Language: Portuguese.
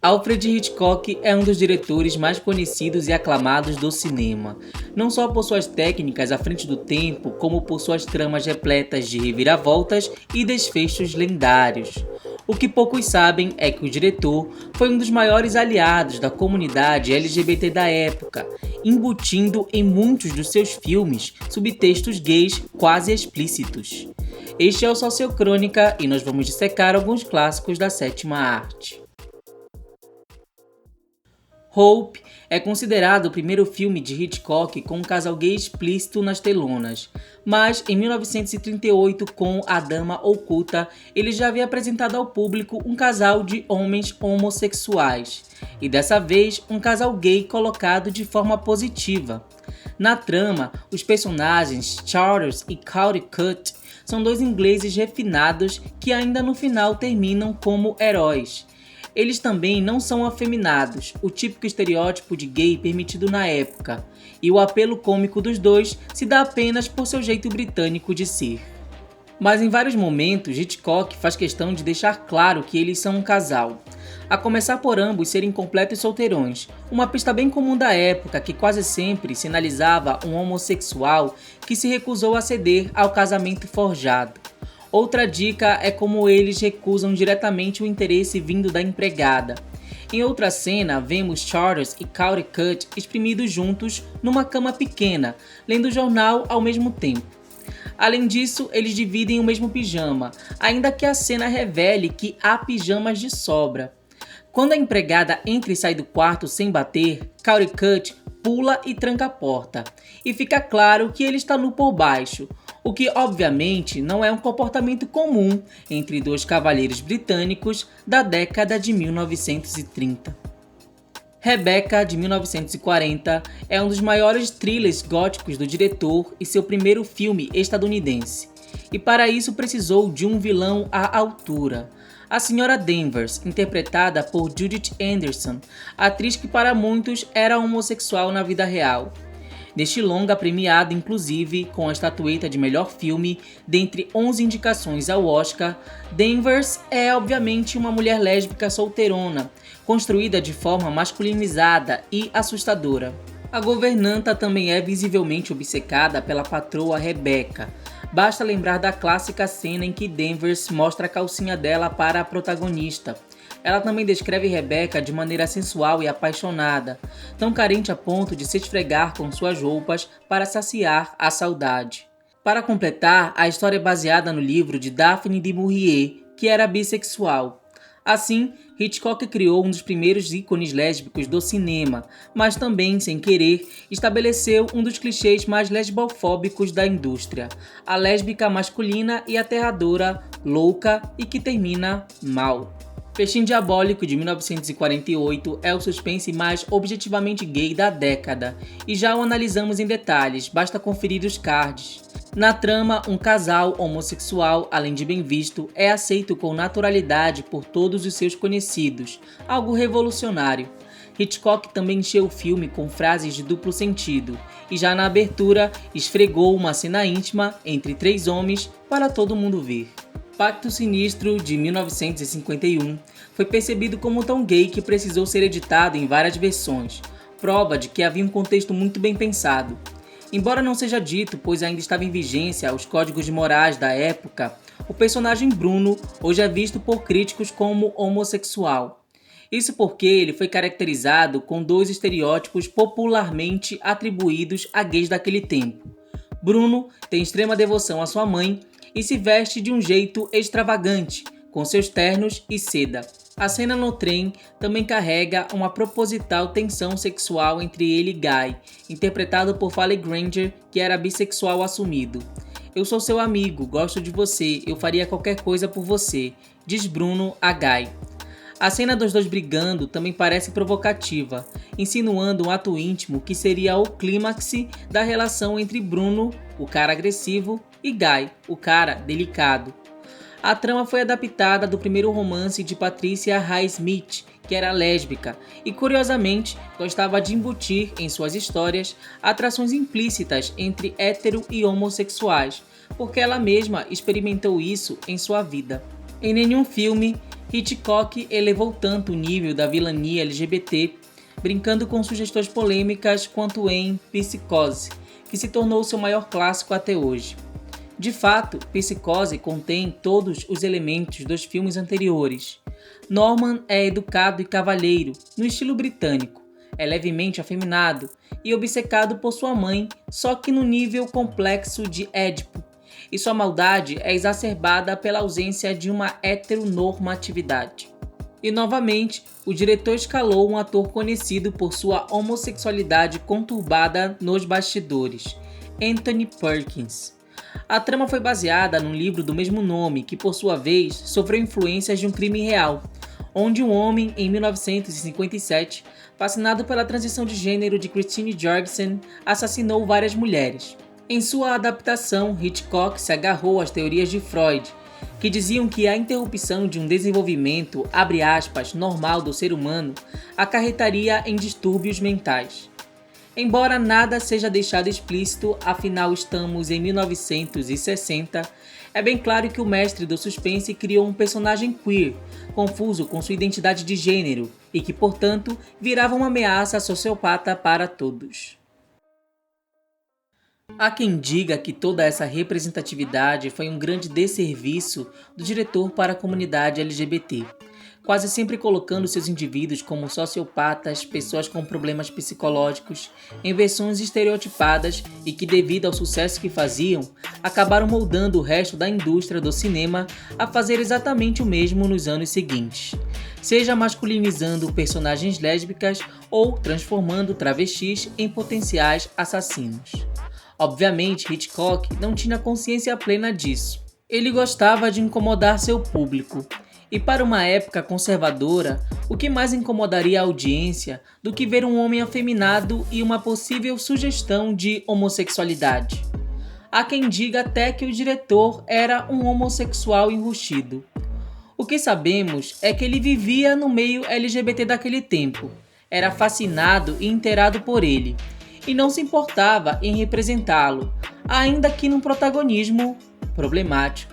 Alfred Hitchcock é um dos diretores mais conhecidos e aclamados do cinema, não só por suas técnicas à frente do tempo, como por suas tramas repletas de reviravoltas e desfechos lendários. O que poucos sabem é que o diretor foi um dos maiores aliados da comunidade LGBT da época, embutindo em muitos dos seus filmes subtextos gays quase explícitos. Este é o Sociocrônica e nós vamos dissecar alguns clássicos da sétima arte. Hope é considerado o primeiro filme de Hitchcock com um casal gay explícito nas telonas, mas em 1938, com A Dama Oculta, ele já havia apresentado ao público um casal de homens homossexuais, e dessa vez um casal gay colocado de forma positiva. Na trama, os personagens Charles e Caldecott são dois ingleses refinados que ainda no final terminam como heróis. Eles também não são afeminados, o típico estereótipo de gay permitido na época, e o apelo cômico dos dois se dá apenas por seu jeito britânico de ser. Mas em vários momentos, Hitchcock faz questão de deixar claro que eles são um casal, a começar por ambos serem completos solteirões, uma pista bem comum da época que quase sempre sinalizava um homossexual que se recusou a ceder ao casamento forjado. Outra dica é como eles recusam diretamente o interesse vindo da empregada. Em outra cena, vemos Charles e Caldecott espremidos juntos numa cama pequena, lendo jornal ao mesmo tempo. Além disso, eles dividem o mesmo pijama, ainda que a cena revele que há pijamas de sobra. Quando a empregada entra e sai do quarto sem bater, Caldecott pula e tranca a porta, e fica claro que ele está nu por baixo, o que obviamente não é um comportamento comum entre dois cavalheiros britânicos da década de 1930. Rebecca, de 1940, é um dos maiores thrillers góticos do diretor e seu primeiro filme estadunidense, e para isso precisou de um vilão à altura. A Sra. Danvers, interpretada por Judith Anderson, atriz que para muitos era homossexual na vida real. Neste longa premiado inclusive com a estatueta de melhor filme, dentre 11 indicações ao Oscar, Danvers é obviamente uma mulher lésbica solteirona, construída de forma masculinizada e assustadora. A governanta também é visivelmente obcecada pela patroa Rebecca. Basta lembrar da clássica cena em que Danvers mostra a calcinha dela para a protagonista. Ela também descreve Rebecca de maneira sensual e apaixonada, tão carente a ponto de se esfregar com suas roupas para saciar a saudade. Para completar, a história é baseada no livro de Daphne du Maurier, que era bissexual. Assim, Hitchcock criou um dos primeiros ícones lésbicos do cinema, mas também, sem querer, estabeleceu um dos clichês mais lesbofóbicos da indústria, a lésbica masculina e aterradora, louca e que termina mal. Festim Diabólico, de 1948, é o suspense mais objetivamente gay da década, e já o analisamos em detalhes, basta conferir os cards. Na trama, um casal homossexual, além de bem visto, é aceito com naturalidade por todos os seus conhecidos, algo revolucionário. Hitchcock também encheu o filme com frases de duplo sentido, e já na abertura esfregou uma cena íntima entre três homens para todo mundo ver. Pacto Sinistro, de 1951, foi percebido como tão gay que precisou ser editado em várias versões, prova de que havia um contexto muito bem pensado. Embora não seja dito, pois ainda estava em vigência os códigos morais da época, o personagem Bruno hoje é visto por críticos como homossexual. Isso porque ele foi caracterizado com dois estereótipos popularmente atribuídos a gays daquele tempo. Bruno tem extrema devoção à sua mãe e se veste de um jeito extravagante, com seus ternos e seda. A cena no trem também carrega uma proposital tensão sexual entre ele e Guy, interpretado por Fale Granger, que era bissexual assumido. "Eu sou seu amigo, gosto de você, eu faria qualquer coisa por você", diz Bruno a Guy. A cena dos dois brigando também parece provocativa, insinuando um ato íntimo que seria o clímax da relação entre Bruno, o cara agressivo, e Guy, o cara delicado. A trama foi adaptada do primeiro romance de Patricia Highsmith, que era lésbica, e curiosamente gostava de embutir em suas histórias atrações implícitas entre hétero e homossexuais, porque ela mesma experimentou isso em sua vida. Em nenhum filme, Hitchcock elevou tanto o nível da vilania LGBT, brincando com sugestões polêmicas quanto em Psicose, que se tornou seu maior clássico até hoje. De fato, Psicose contém todos os elementos dos filmes anteriores. Norman é educado e cavalheiro, no estilo britânico, é levemente afeminado e obcecado por sua mãe, só que no nível complexo de Édipo, e sua maldade é exacerbada pela ausência de uma heteronormatividade. E novamente, o diretor escalou um ator conhecido por sua homossexualidade conturbada nos bastidores, Anthony Perkins. A trama foi baseada num livro do mesmo nome que, por sua vez, sofreu influências de um crime real, onde um homem, em 1957, fascinado pela transição de gênero de Christine Jorgensen, assassinou várias mulheres. Em sua adaptação, Hitchcock se agarrou às teorias de Freud, que diziam que a interrupção de um desenvolvimento, abre aspas, normal do ser humano, acarretaria em distúrbios mentais. Embora nada seja deixado explícito, afinal estamos em 1960, é bem claro que o mestre do suspense criou um personagem queer, confuso com sua identidade de gênero, e que, portanto, virava uma ameaça sociopata para todos. Há quem diga que toda essa representatividade foi um grande desserviço do diretor para a comunidade LGBT, quase sempre colocando seus indivíduos como sociopatas, pessoas com problemas psicológicos, em versões estereotipadas e que, devido ao sucesso que faziam, acabaram moldando o resto da indústria do cinema a fazer exatamente o mesmo nos anos seguintes, seja masculinizando personagens lésbicas ou transformando travestis em potenciais assassinos. Obviamente, Hitchcock não tinha consciência plena disso. Ele gostava de incomodar seu público. E para uma época conservadora, o que mais incomodaria a audiência do que ver um homem afeminado e uma possível sugestão de homossexualidade? Há quem diga até que o diretor era um homossexual enrustido. O que sabemos é que ele vivia no meio LGBT daquele tempo, era fascinado e inteirado por ele, e não se importava em representá-lo, ainda que num protagonismo problemático.